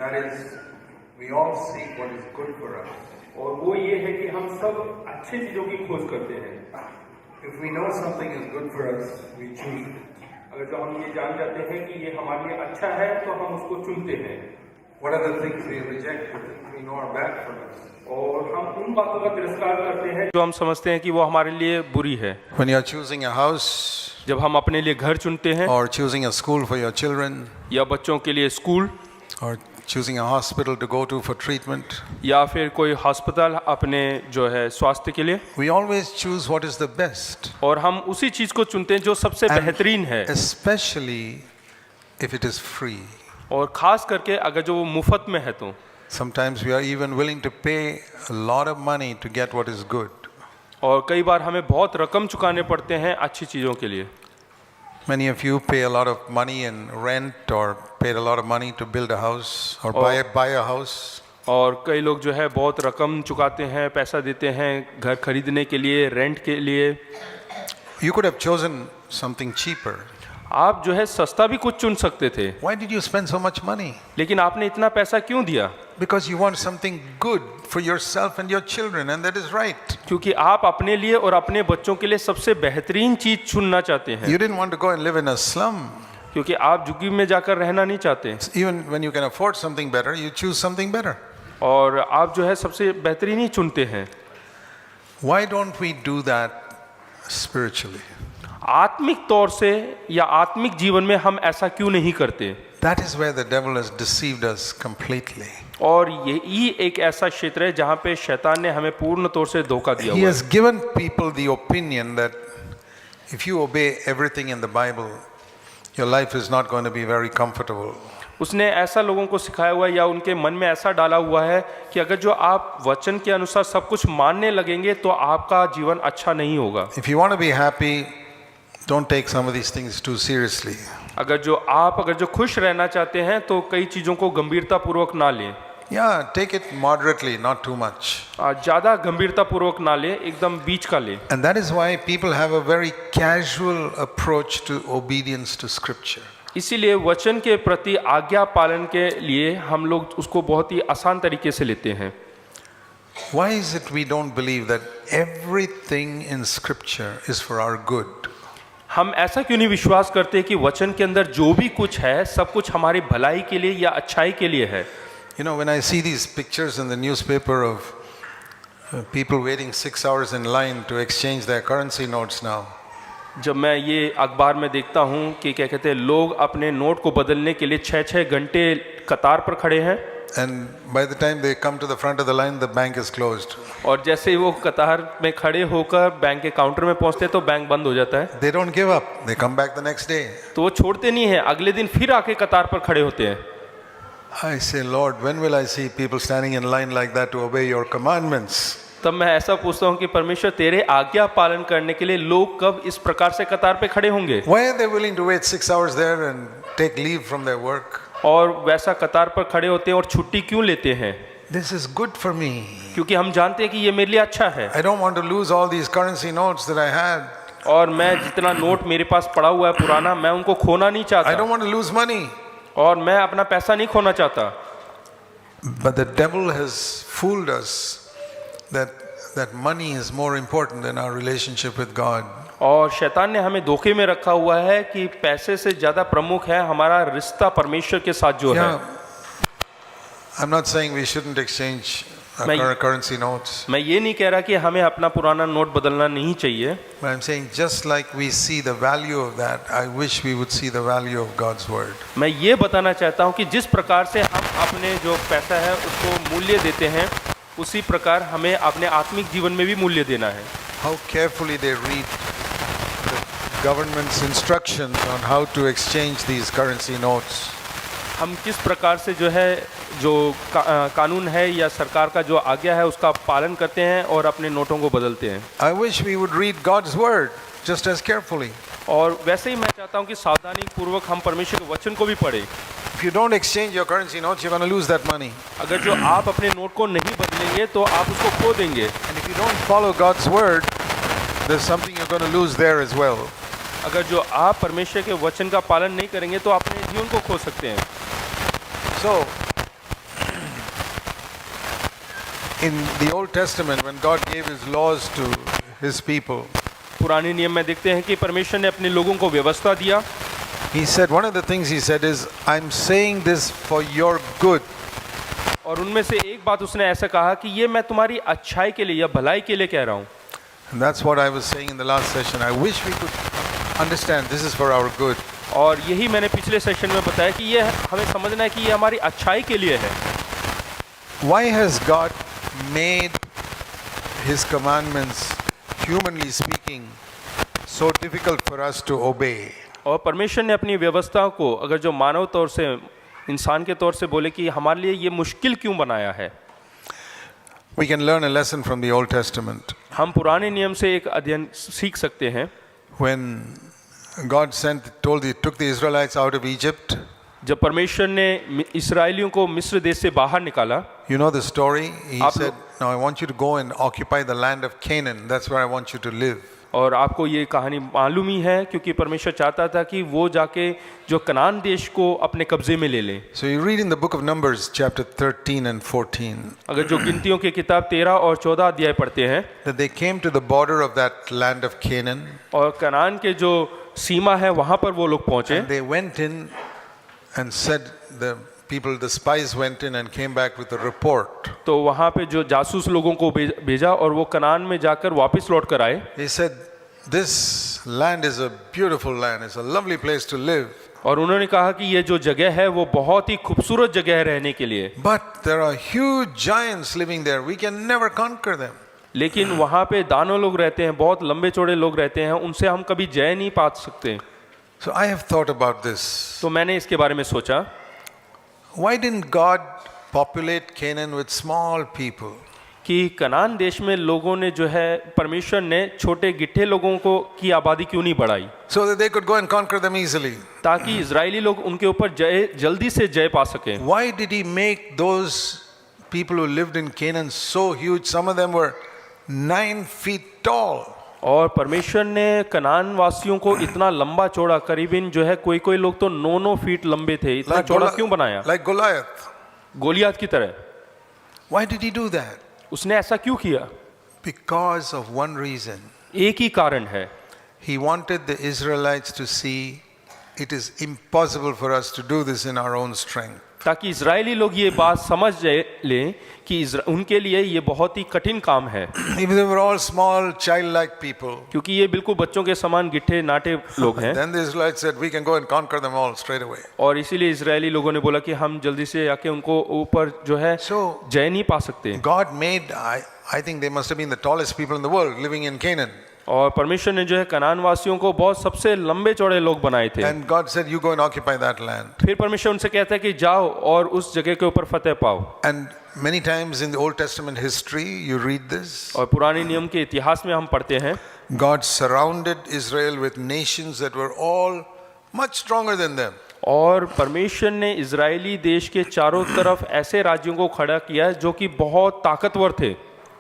that is, we all seek what is good for us. और वो ये है कि हम सब अच्छी चीजों की खोज करते हैं। If we know something is good for us, we choose it. अगर जो हम ये जान जाते हैं कि ये हमारे लिए अच्छा है तो हम उसको चुनते हैं। What are the things we reject, the things we know are bad for us? और हम उन बातों का तिरस्कार करते हैं जो हम समझते हैं कि वो हमारे लिए बुरी है। When you are choosing a house जब हम अपने लिए घर चुनते हैं or choosing a school for your children या बच्चों के लिए school or choosing a hospital to go to for treatment, या फिर कोई हॉस्पिटल अपने जो है स्वास्थ्य के लिए, we always choose what is the best. और हम उसी चीज को चुनते हैं जो सबसे बेहतरीन है, Especially if it is free. और खास करके अगर जो वो मुफ्त में है तो। Sometimes we are even willing to pay a lot of money to get what is good. और कई बार हमें बहुत रकम चुकाने पड़ते हैं अच्छी चीज़ों के लिए। Many of you pay a lot of money in rent or paid a lot of money to build a house or buy a house. और कई लोग जो है बहुत रकम चुकाते हैं, पैसा देते हैं घर खरीदने के लिए, रेंट के लिए। You could have chosen something cheaper. आप जो है सस्ता भी कुछ चुन सकते थे। Why did you spend so much money? लेकिन आपने इतना पैसा क्यों दिया? Because you want something good for yourself and your children, and that is right. क्योंकि आप अपने लिए और अपने बच्चों के लिए सबसे बेहतरीन चीज चुनना चाहते हैं। You didn't want to go and live in a slum. क्योंकि आप झुग्गी में जाकर रहना नहीं चाहते। Even when you can afford something better, you choose something better. और आप जो है सबसे बेहतरीन ही चुनते हैं। Why don't we do that spiritually? आत्मिक तौर से या आत्मिक जीवन में हम ऐसा क्यों नहीं करते? That is where the devil has deceived us completely. और यही एक ऐसा क्षेत्र है जहाँ पे शैतान ने हमें पूर्ण तौर से धोखा दिया He हुआ has given people the opinion that if you obey everything in the Bible, your life is not going to be very comfortable. उसने ऐसा लोगों को सिखाया हुआ है या उनके मन में ऐसा डाला हुआ है कि अगर जो आप वचन के अनुसार सब कुछ मानने लगेंगे तो आपका जीवन अच्छा नहीं होगा। If you want to be happy, don't take some of these things too seriously. अगर जो खुश रहना चाहते हैं तो कई चीज़ों को गंभीरता पूर्वक ना लें। Yeah, take it moderately, not too much. ज़्यादा गंभीरता पूर्वक ना लें, एकदम बीच का लें। And that is why people have a very casual approach to obedience to scripture. इसीलिए वचन के प्रति आज्ञा पालन के लिए हम लोग उसको बहुत ही आसान तरीके से लेते हैं। Why is it we don't believe that everything in scripture is for our good? हम ऐसा क्यों नहीं विश्वास करते कि वचन के अंदर जो भी कुछ है सब कुछ हमारी भलाई के लिए या अच्छाई के लिए है? You know, when I see these pictures in the newspaper of people waiting 6 hours in line to exchange their currency notes now. जब मैं ये अखबार में देखता हूँ कि क्या कहते हैं लोग अपने नोट को बदलने के लिए 6-6 घंटे कतार पर खड़े हैं। And by the time they come to the front of the line, the bank is closed. और जैसे ही वो कतार में खड़े होकर बैंक के काउंटर में पहुँचते हैं तो बैंक बंद हो जाता है। They don't give up. They come back the next day. तो वो छोड़ते नहीं हैं, अगले दिन फिर आके कतार पर खड़े होते हैं। I say, Lord, when will I see people standing in line like that to obey your commandments? तब मैं ऐसा पूछता हूँ कि परमेश्वर तेरे आज्ञा पालन करने के लिए लोग कब इस प्रकार से कतार पे खड़े होंगे? Why are they willing to wait 6 hours there and take leave from their work? और वैसा कतार पर खड़े होते हैं और छुट्टी क्यों लेते हैं? This is good for me. क्योंकि हम जानते हैं कि ये मेरे लिए अच्छा है। I don't want to lose all these currency notes that I had. और मैं जितना नोट मेरे पास पड़ा हुआ है पुराना, मैं उनको खोना नहीं I चाहता। don't want to lose money. और मैं अपना पैसा नहीं खोना चाहता। But the devil has fooled us that money is more important than our relationship with God. और शैतान ने हमें धोखे में रखा हुआ है कि पैसे से ज्यादा प्रमुख है हमारा रिश्ता परमेश्वर के साथ जो है। I'm not saying we shouldn't exchange our currency notes. मैं ये नहीं कह रहा कि हमें अपना पुराना नोट बदलना नहीं चाहिए। But I'm saying just like we see the value of that, I wish we would see the value of God's word. मैं ये बताना चाहता हूँ कि जिस प्रकार से हम अपने जो पैसा है उसको मूल्य देते हैं उसी प्रकार हमें अपने आत्मिक जीवन में भी मूल्य देना है। How carefully they read the government's instructions on how to exchange these currency notes. हम किस प्रकार से जो है जो कानून है या सरकार का जो आज्ञा है उसका पालन करते हैं और अपने नोटों को बदलते हैं। I wish we would read God's word just as carefully. और वैसे ही मैं चाहता हूँ कि सावधानी पूर्वक हम परमेश्वर के वचन को भी पढ़ें। If you don't exchange your currency notes, you're going to lose that money. अगर जो आप अपने नोट को नहीं बदलेंगे तो आप उसको खो देंगे। And if you don't follow God's word, there's something you're going to lose there as well. अगर जो आप परमेश्वर के वचन का पालन नहीं करेंगे तो अपने जीवन को खो सकते हैं। So, In the Old Testament, when God gave His laws to His people, पुराने नियम में देखते हैं कि परमेश्वर ने अपने लोगों को व्यवस्था दिया। He said, one of the things He said is, I'm saying this for your good. और उनमें से एक बात उसने ऐसा कहा कि ये मैं तुम्हारी अच्छाई के लिए या भलाई के लिए कह रहा हूँ। And that's what I was saying in the last session. I wish we could understand this is for our good. और यही मैंने पिछले सेशन में बताया कि ये हमें समझना है कि ये हमारी अच्छाई के लिए है। Why has God made His commandments, humanly speaking, so difficult for us to obey? और परमेश्वर ने अपनी व्यवस्था को अगर जो मानव तौर से इंसान के तौर से बोले कि हमारे लिए ये मुश्किल क्यों बनाया है। We can learn a lesson from the Old Testament. हम पुराने नियम से एक अध्ययन सीख सकते हैं। When God took the Israelites out of Egypt, जब परमेश्वर ने इस्राएलियों को मिस्र देश से बाहर निकाला, you know the story. He आप said, "Now I want you to go and occupy the land of Canaan. That's where I want you to live." और आपको ये कहानी मालूम ही है क्योंकि परमेश्वर चाहता था कि वो जाके जो कनान देश को अपने कब्जे में ले ले। So you read in the book of Numbers, chapter 13 and 14, अगर जो गिनतियों की किताब 13 और 14 अध्याय पढ़ते हैं, that they came to the border of that land of Canaan, और कनान के जो सीमा है वहां पर वो लोग पहुंचे। and they went in and said, the spies went in and came back with a report. तो वहां पे जो जासूस लोगों को भेजा और वो कनान में जाकर वापस लौट कर आए। They said, this land is a beautiful land. It's a lovely place to live. और उन्होंने कहा कि ये जो जगह है वो बहुत ही खूबसूरत जगह है रहने के लिए, But there are huge giants living there. We can never conquer them. लेकिन वहां पे दानव लोग रहते हैं, बहुत लंबे चौड़े लोग रहते हैं, उनसे हम कभी जय नहीं पा सकते। So I have thought about this. तो मैंने इसके बारे में सोचा, Why didn't God populate Canaan with small people? कि कनान देश में लोगों ने जो है परमेश्वर ने छोटे गिट्ठे लोगों को की आबादी क्यों नहीं बढ़ाई, So that they could go and conquer them easily. ताकि इजरायली लोग उनके ऊपर जल्दी से जय पा सकें। Why did He make those people who lived in Canaan so huge? Some of them were 9 feet tall. और परमेश्वर ने कनान वासियों को इतना लंबा चौड़ा, करीबन जो है कोई लोग तो 9 फीट लंबे थे, इतना चौड़ा क्यों बनाया? Like Goliath. गोलियात की तरह। Why did He do that? उसने ऐसा क्यों किया? Because of one reason. एक ही कारण है, He wanted the Israelites to see it is impossible for us to do this in our own strength. ताकि इजरायली लोग ये बात समझ लें कि उनके लिए ये बहुत ही कठिन काम है, Even they were all small, childlike people. क्योंकि ये बिल्कुल बच्चों के समान गिट्ठे नाटे लोग हैं। Then the Israelites said, we can go and conquer them all straight away. और इसीलिए इजरायली लोगों ने बोला कि हम जल्दी से आके उनको ऊपर जो है So जय नहीं पा सकते। God made, I think they must have been the tallest people in the world living in Canaan. और परमेश्वर ने जो है कनान वासियों को बहुत सबसे लंबे चौड़े लोग बनाए थे। And God said, you go and occupy that land. फिर परमेश्वर उनसे कहता है कि जाओ और उस जगह के ऊपर फतेह पाओ। And many times in the Old Testament history, you read this. और पुराने नियम के इतिहास में हम पढ़ते हैं, God surrounded Israel with nations that were all much stronger than them. और परमेश्वर ने इजरायली देश के चारों तरफ ऐसे राज्यों को खड़ा किया जो कि बहुत ताकतवर थे।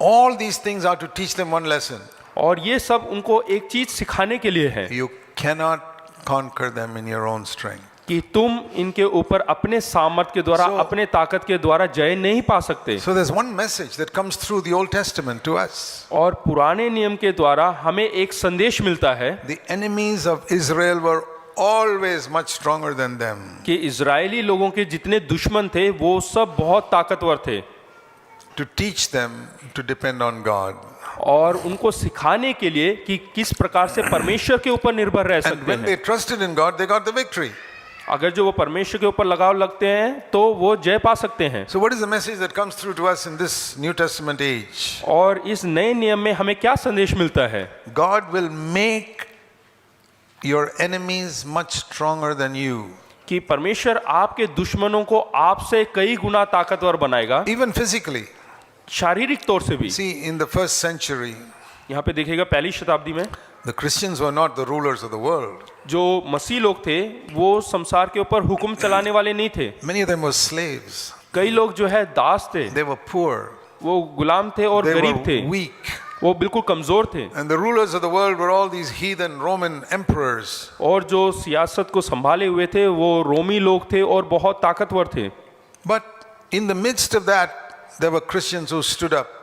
All these things are to teach them one lesson. और ये सब उनको एक चीज सिखाने के लिए है You cannot conquer them in your own strength. कि तुम इनके ऊपर अपने सामर्थ के द्वारा, अपने ताकत के द्वारा जय नहीं पा सकते। So there's one message that comes through the Old Testament to us. और पुराने नियम के द्वारा हमें एक संदेश मिलता है The enemies of Israel were always much stronger than them. कि इजरायली लोगों के जितने दुश्मन थे वो सब बहुत ताकतवर थे, To teach them to depend on God. और उनको सिखाने के लिए कि किस प्रकार से परमेश्वर के ऊपर निर्भर रह And सकते when they हैं। trusted in God, they got the victory. अगर जो वो परमेश्वर के ऊपर लगाव लगते हैं तो वो जय पा सकते हैं। So what is the message that comes through to us in this New Testament age? और इस नए नियम में हमें क्या संदेश मिलता है? God will make your enemies much stronger than you. कि परमेश्वर आपके दुश्मनों को आपसे कई गुना ताकतवर बनाएगा, Even physically. शारीरिक तौर से भी। See, in the first century, यहाँ पे देखिएगा पहली शताब्दी में the Christians were not the rulers of the world. जो मसीह लोग थे वो संसार के ऊपर हुक्म चलाने वाले नहीं थे। Many of them were slaves. कई लोग जो है दास थे, They were poor. वो गुलाम थे और They गरीब थे, were weak. वो बिल्कुल कमजोर थे। And the rulers of the world were all these heathen Roman emperors. और जो सियासत को संभाले हुए थे वो रोमी लोग थे और बहुत ताकतवर थे। But in the midst of that, there were Christians who stood up.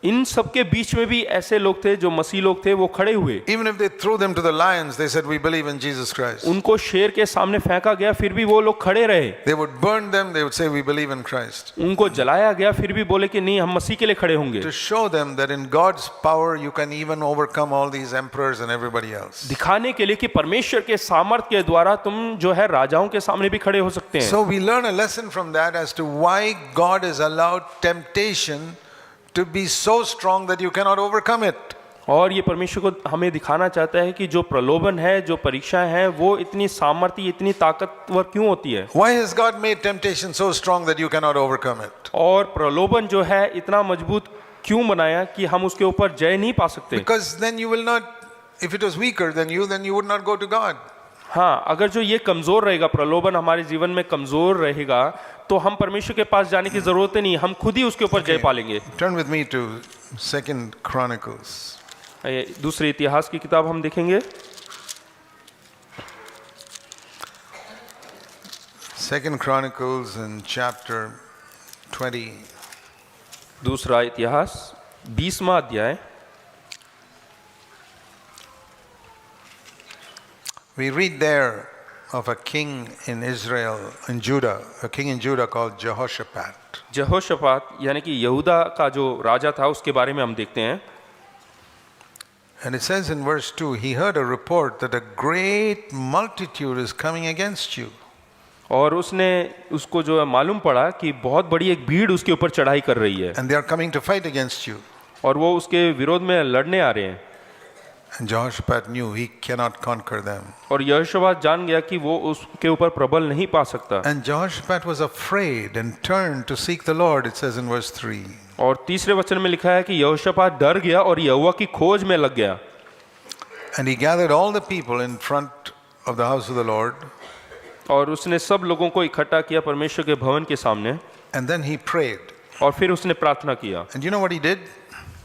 इन सबके बीच में भी ऐसे लोग थे जो मसीह लोग थे, वो खड़े हुए। Even if they threw them to the lions, they said, "We believe in Jesus Christ." उनको शेर के सामने फेंका गया, फिर भी वो लोग खड़े रहे। They would burn them, they would say, "We believe in Christ." उनको जलाया गया, फिर भी बोले कि नहीं, हम मसीह के लिए खड़े होंगे। To show them that in God's power you can even overcome all these emperors and everybody else. दिखाने के लिए कि परमेश्वर के सामर्थ्य के द्वारा तुम जो है राजाओं के सामने भी खड़े हो सकते हैं। So we learn a lesson from that as to why God has allowed temptation to be so strong that you cannot overcome it. और ये परमेश्वर को हमें दिखाना चाहता है कि जो प्रलोभन है, जो परीक्षाएं हैं, वो इतनी सामर्थ्य, इतनी ताकतवर क्यों होती है। Why has God made temptation so strong that you cannot overcome it? और प्रलोभन जो है इतना मजबूत क्यों बनाया कि हम उसके ऊपर जय नहीं पा सकते। Because then you will not, if it was weaker than you, then you would not go to God. हाँ, अगर जो ये कमजोर रहेगा, प्रलोभन हमारे जीवन में कमजोर रहेगा, तो हम परमेश्वर के पास जाने की जरूरत नहीं, हम खुद ही उसके ऊपर जय पालेंगे। Turn with me to 2 Chronicles. दूसरे इतिहास की किताब हम देखेंगे। 2 Chronicles in chapter 20. दूसरा इतिहास 20वां अध्याय। We read there of a king in Israel, in Judah, a king in Judah called Jehoshaphat. यहोशापात यानी कि यहूदा का जो राजा था, उसके बारे में हम देखते हैं। And it says in verse 2, he heard a report that a great multitude is coming against you. और उसने उसको जो है मालूम पड़ा कि बहुत बड़ी एक भीड़ उसके ऊपर चढ़ाई कर रही है, And they are coming to fight against you. और वो उसके विरोध में लड़ने आ रहे हैं। And Jehoshaphat knew he cannot conquer them. और यहोशापात जान गया कि वो उसके ऊपर प्रबल नहीं पा सकता। And Jehoshaphat was afraid and turned to seek the Lord, it says in verse 3. और तीसरे वचन में लिखा है कि यहोशापात डर गया और यहोवा की खोज में लग गया। And he gathered all the people in front of the house of the Lord. और उसने सब लोगों को इकट्ठा किया परमेश्वर के भवन के सामने, And then he prayed. और फिर उसने प्रार्थना किया। And you know what he did?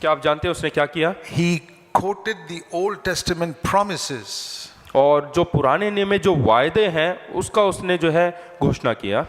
क्या आप जानते हैं उसने क्या किया? He quoted the Old Testament promises. और जो पुराने नियम में जो वायदे हैं, उसका उसने जो है घोषणा किया।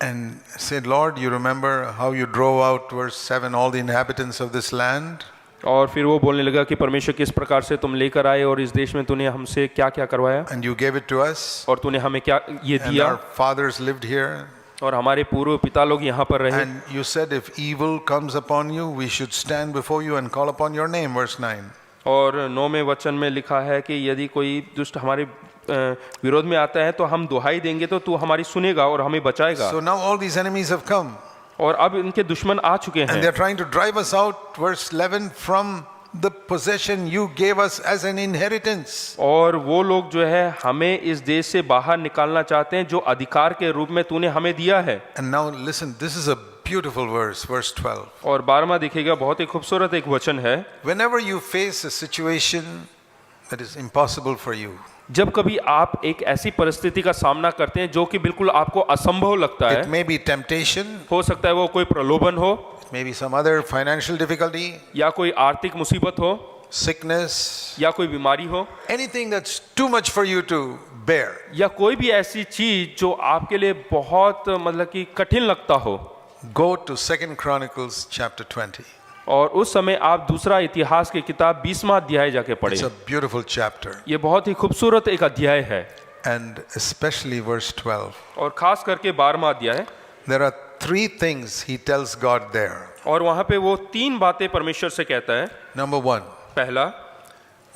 And said, Lord, you remember how you drove out, verse 7, all the inhabitants of this land? और फिर वो बोलने लगा कि परमेश्वर किस प्रकार से तुम लेकर आए और इस देश में तूने हमसे क्या क्या करवाया, And you gave it to us. और तूने हमें क्या ये And दिया, our fathers lived here. और हमारे पूर्व पिता लोग यहाँ पर रहे। And you said, if evil comes upon you, we should stand before you and call upon your name, verse 9. और 9वें वचन में लिखा है कि यदि कोई दुष्ट हमारे विरोध में आता है तो हम दुहाई देंगे तो तू हमारी सुनेगा और हमें बचाएगा। So now all these enemies have come. और अब इनके दुश्मन आ चुके And हैं, they're trying to drive us out, verse 11, from the possession you gave us as an inheritance. और वो लोग जो है हमें इस देश से बाहर निकालना चाहते हैं जो अधिकार के रूप में तूने हमें दिया है। And now listen, this is a beautiful verse, verse 12. और 12वां देखिएगा, बहुत ही खूबसूरत एक वचन है। Whenever you face a situation that is impossible for you, जब कभी आप एक ऐसी परिस्थिति का सामना करते हैं जो कि बिल्कुल आपको असंभव लगता it है, may be temptation, हो सकता है वो कोई प्रलोभन हो, it may be some other financial difficulty, या कोई आर्थिक मुसीबत हो, sickness, या कोई बीमारी हो, anything that's too much for you to bear. या कोई भी ऐसी चीज जो आपके लिए बहुत मतलब कि कठिन लगता हो, Go to 2 Chronicles chapter 20. और उस समय आप दूसरा इतिहास की किताब 20वां अध्याय जाके पढ़े। It's a beautiful chapter. ये बहुत ही खूबसूरत एक अध्याय है, And especially verse 12. और खास करके 12वां अध्याय। There are 3 things he tells God there. और वहां पे वो 3 बातें परमेश्वर से कहता है। Number 1, पहला,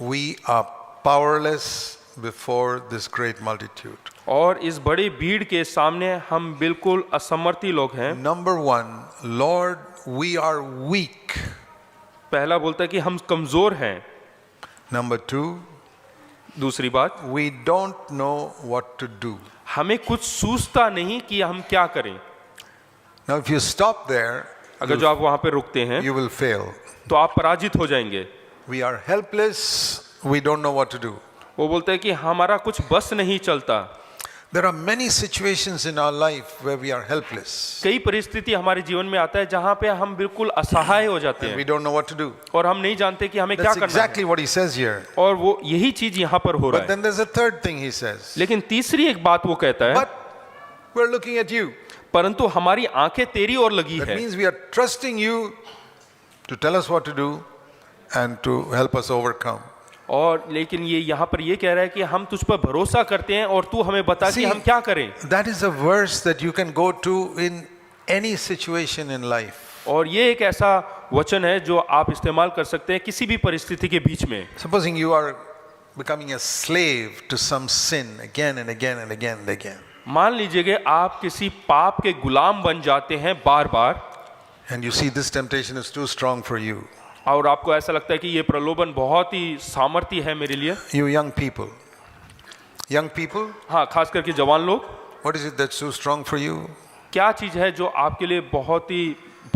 we are powerless before this great multitude. और इस बड़ी भीड़ के सामने हम बिल्कुल असमर्थी लोग हैं। Number 1, Lord, we are weak. पहला बोलता है कि हम कमजोर हैं। Number 2, दूसरी बात, we don't know what to do. हमें कुछ सूझता नहीं कि हम क्या करें। Now if you stop there, अगर जो आप वहां पे रुकते हैं you will fail. तो आप पराजित हो जाएंगे। We are helpless, we don't know what to do. वो बोलते हैं कि हमारा कुछ बस नहीं चलता। There are many situations in our life where we are helpless. कई परिस्थिति हमारे जीवन में आता है जहां पे हम बिल्कुल असहाय हो जाते And we हैं don't know what to do. और हम नहीं जानते कि हमें क्या That's करना exactly what he says here. है। और वो यही चीज यहाँ पर हो But रहा है। then there's a third thing he says. लेकिन तीसरी एक बात वो कहता है, But we're looking at you. परंतु हमारी आंखें तेरी ओर लगी That है। means we are trusting you to tell us what to do and to help us overcome. और लेकिन ये यहाँ पर ये कह रहा है कि हम तुझ पर भरोसा करते हैं और तू हमें बता कि See, हम क्या करें। that is a verse that you can go to in any situation in life. और ये एक ऐसा वचन है जो आप इस्तेमाल कर सकते हैं किसी भी परिस्थिति के बीच में। Supposing you are becoming a slave to some sin again and again and again and again. मान लीजिए आप किसी पाप के गुलाम बन जाते हैं बार बार, And you see this temptation is too strong for you. और आपको ऐसा लगता है कि ये प्रलोभन बहुत ही सामर्थ्य है मेरे लिए। You young people. Young people, हाँ, खास करके जवान लोग, what is it that's so strong for you? क्या चीज है जो आपके लिए बहुत ही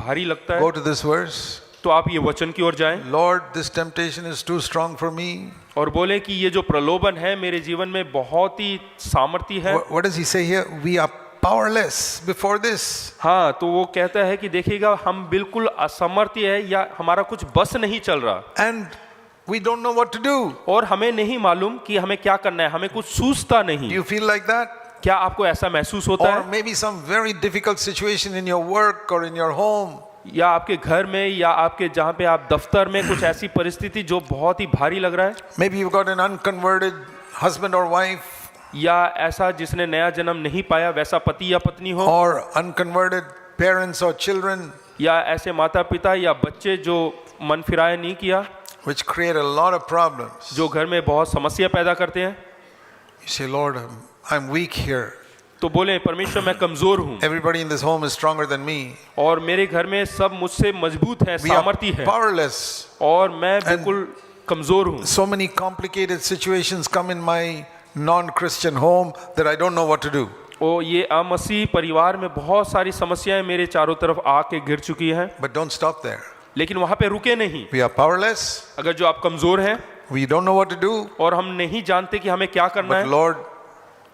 भारी लगता है? Go to this verse. तो आप ये वचन की ओर जाएं Lord, this temptation is too strong for me. और बोले कि ये जो प्रलोभन है मेरे जीवन में बहुत ही सामर्थ्य है। What does he say here? We are powerless before this. हाँ, तो वो कहता है कि देखिएगा हम बिल्कुल असमर्थ्य है या हमारा कुछ बस नहीं चल रहा And we don't know what to do. और हमें नहीं मालूम कि हमें क्या करना है, हमें कुछ सूझता Do नहीं। you feel like that? क्या आपको ऐसा महसूस होता Or है? maybe some very difficult situation in your work or in your home. या आपके घर में या आपके जहाँ पे आप दफ्तर में कुछ ऐसी परिस्थिति जो बहुत ही भारी लग रहा है, Maybe you've got an unconverted husband or wife, या ऐसा जिसने नया जन्म नहीं पाया वैसा पति या पत्नी हो, or unconverted parents or children, या ऐसे माता पिता या बच्चे जो मन फिराया नहीं किया, which create a lot of problems. जो घर में बहुत समस्या पैदा करते हैं। You say, Lord, I'm weak here. तो बोले परमेश्वर मैं कमजोर हूँ Everybody in this home is stronger than me. और मेरे घर में सब मुझसे मजबूत हैं, We are सामर्थ्य है, powerless. और मैं बिल्कुल कमजोर हूँ। So many complicated situations come in my non-Christian home that I don't know what to do. और ये अमसीह परिवार में बहुत सारी समस्याएं मेरे चारों तरफ आके घिर चुकी हैं, But don't stop there. लेकिन वहां पे रुके नहीं। We are powerless. अगर जो आप कमजोर हैं We don't know what to do. और हम नहीं जानते कि हमें क्या करना But है, Lord,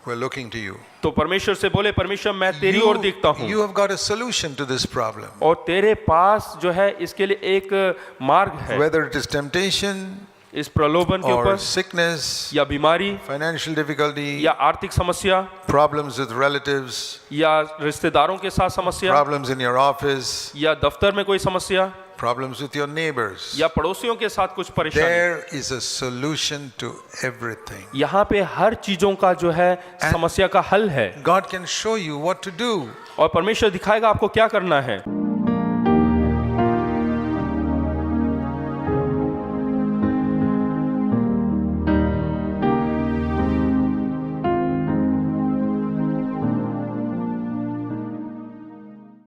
we're looking to you. तो परमेश्वर से बोले परमेश्वर मैं तेरी ओर देखता हूँ You have got a solution to this problem. और तेरे पास जो है इसके लिए एक मार्ग है। Whether it is temptation इस प्रलोभन के or ऊपर sickness, या बीमारी financial difficulty, या आर्थिक समस्या problems with relatives, या रिश्तेदारों के साथ समस्या problems in your office, या दफ्तर में कोई समस्या problems with your neighbors. या पड़ोसियों के साथ कुछ परेशानी, There is a solution to everything. यहाँ पे हर चीजों का जो है समस्या का हल है God can show you what to do. और परमेश्वर दिखाएगा आपको क्या करना है।